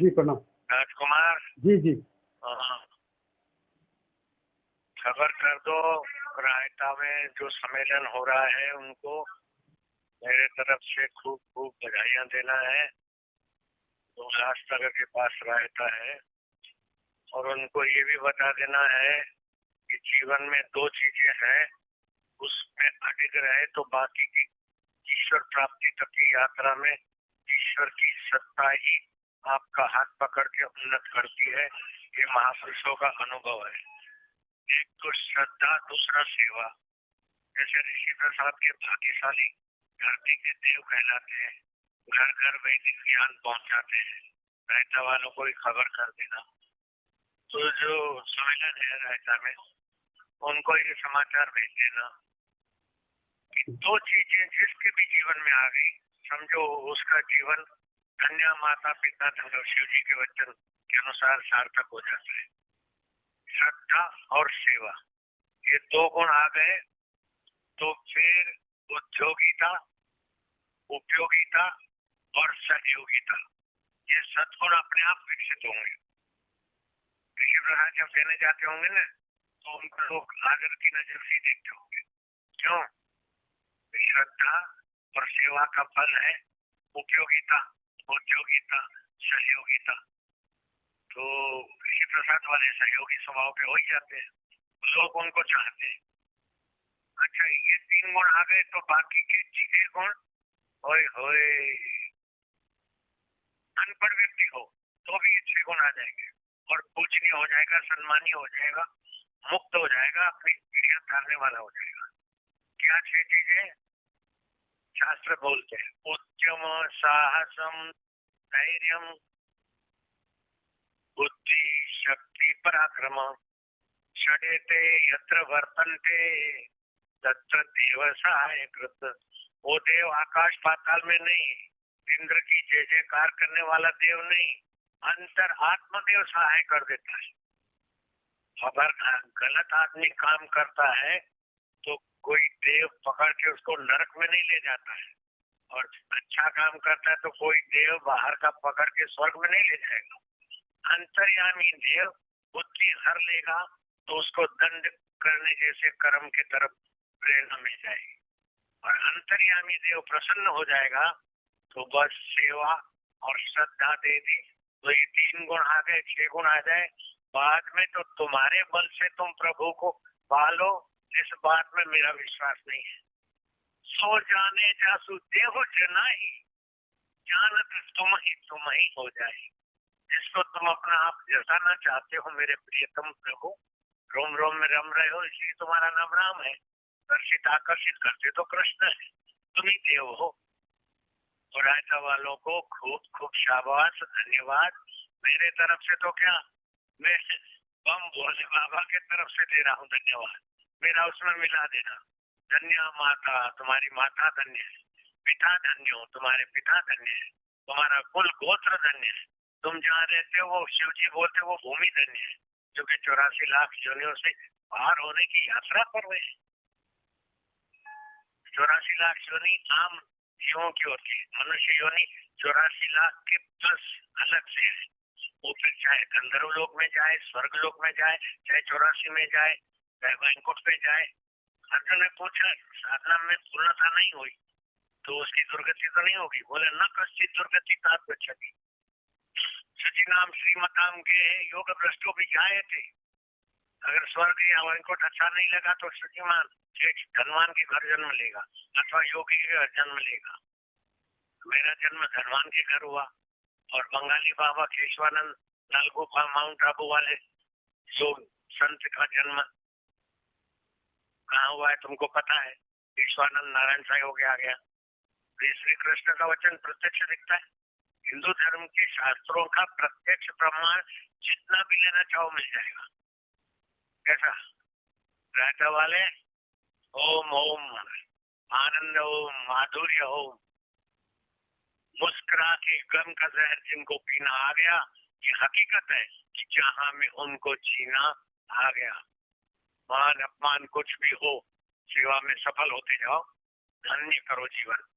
जी प्रणाम। राजकुमार जी जी। हाँ, खबर कर दो रायता में जो सम्मेलन हो रहा है उनको मेरे तरफ से खूब खूब बधाइयाँ देना है। तो उल्लासनगर के पास रायता है और उनको ये भी बता देना है कि जीवन में दो चीजें हैं, उसमें अडिग रहे तो बाकी की ईश्वर प्राप्ति तक की यात्रा में ईश्वर की सत्ता ही आपका हाथ पकड़ के उन्नत करती है। ये महापुरुषों का अनुभव है। एक तो श्रद्धा, दूसरा सेवा। जैसे ऋषि प्रसाद के भाग्यशाली धरती के देव कहलाते हैं, घर घर वैदिक ज्ञान पहुंचाते हैं। रायता वालों को ही खबर कर देना। तो जो सम्मेलन है रायता में, उनको ये समाचार भेज देना कि दो चीजें जिसके भी जीवन में आ गई, समझो उसका जीवन कन्या माता पिता धनव शिव जी के वचन के अनुसार सार्थक हो जाता है। श्रद्धा और सेवा, ये दो गुण आ गए तो फिर उद्योगिता, उपयोगिता और सहयोगिता, ये सद्गुण अपने आप विकसित होंगे। ऋषि प्रसाद जब देने जाते होंगे ना, तो उनको लोग आदर की नजर से देखते होंगे। क्यों? श्रद्धा और सेवा का फल है उपयोगिता, उद्योगिता, सहयोगिता। तो ऋषि प्रसाद वाले सहयोगी स्वभाव के हो ही जाते हैं, लोग उनको चाहते हैं। अच्छा, ये तीन गुण आ गए तो बाकी के छह गुण, होए होए, अनपढ़ व्यक्ति हो तो भी ये छह गुण आ जाएंगे और पूजनीय हो जाएगा, सम्मानीय हो जाएगा, मुक्त हो जाएगा, अपनी पीढ़ियां तारने वाला हो जाएगा। क्या छह चीजें शास्त्र बोलते हैं? उद्यम, साहसम, धैर्यम, बुद्धि, शक्ति, पराक्रम। षडेते यत्र वर्तन्ते तत्र देव सहाय कृत। वो देव आकाश पाताल में नहीं, इंद्र की जय जयकार करने वाला देव नहीं, अंतर आत्मदेव सहाय कर देता है। अगर गलत आदमी काम करता है तो कोई देव पकड़ के उसको नरक में नहीं ले जाता है, और अच्छा काम करता है तो कोई देव बाहर का पकड़ के स्वर्ग में नहीं ले जाएगा। अंतर्यामी देव बुद्धि हर लेगा तो उसको दंड करने जैसे कर्म के तरफ प्रेरणा मिल जाएगी, और अंतर्यामी देव प्रसन्न हो जाएगा तो बस सेवा और श्रद्धा दे दी तो ये तीन गुण आ गए, छह गुण आ जाए। बाद में तो तुम्हारे बल से तुम प्रभु को पालो, इस बात में मेरा विश्वास नहीं है। सो जाने जासु देव जनाई, जानत तुम ही हो जाए। जिसको तुम अपना आप जताना चाहते हो मेरे प्रियतम प्रभु, रोम रोम में रम रहे हो, इसलिए तुम्हारा नाम राम है। दर्शित आकर्षित करते तो कृष्ण है, तुम ही देव हो। और रायता वालों को खूब खूब शाबाश, धन्यवाद। मेरे तरफ से तो क्या, मैं बम भोले बाबा के तरफ से दे रहा हूँ धन्यवाद, मेरा उसमें मिला देना। धन्य माता, तुम्हारी माता धन्य है, पिता धन्य हो, तुम्हारे पिता धन्य है, तुम्हारा कुल गोत्र धन्य है, तुम जहाँ रहते हो वो शिव जी बोलते वो भूमि धन्य है, जो कि 84 लाख योनियों से बाहर होने की यात्रा कर रहे हैं। 84 लाख योनि आम जीवों की होती है, मनुष्य योनि 84 लाख के प्लस अलग से है। वो फिर चाहे गंधर्व लोक में जाए, स्वर्ग लोक में जाए, चाहे 84 में जाए, चाहे वैकुंठ में जाए। अर्जुन ने पूछा, साधना में पूर्णता नहीं हुई तो उसकी दुर्गति तो नहीं होगी? बोले न कश्चित दुर्गति तात गच्छति, सची नाम श्रीमताम के योग भ्रष्टो भी जाए थे। अगर स्वर्ग या वैकुंठ अच्छा नहीं लगा तो श्रीमान धनवान के घर जन्म लेगा अथवा योगी के घर जन्म लेगा। मेरा जन्म धनवान के घर हुआ, और बंगाली बाबा केशवानंद लाल गोपाल माउंट आबू वाले जो संत का जन्म कहाँ हुआ है तुमको पता है? केशवानंद नारायण साई हो गया गया। श्री कृष्ण का वचन प्रत्यक्ष दिखता है। हिंदू धर्म के शास्त्रों का प्रत्यक्ष प्रमाण जितना भी लेना चाहो मिल जाएगा। कैसा? रायता वाले ओम ओम, आनंद ओम, माधुर्य ओम, मुस्कुरा के गम का जहर जिनको पीना आ गया, ये हकीकत है कि जहां में उनको जीना आ गया। मान अपमान कुछ भी हो, सेवा में सफल होते जाओ, धन्य करो जीवन।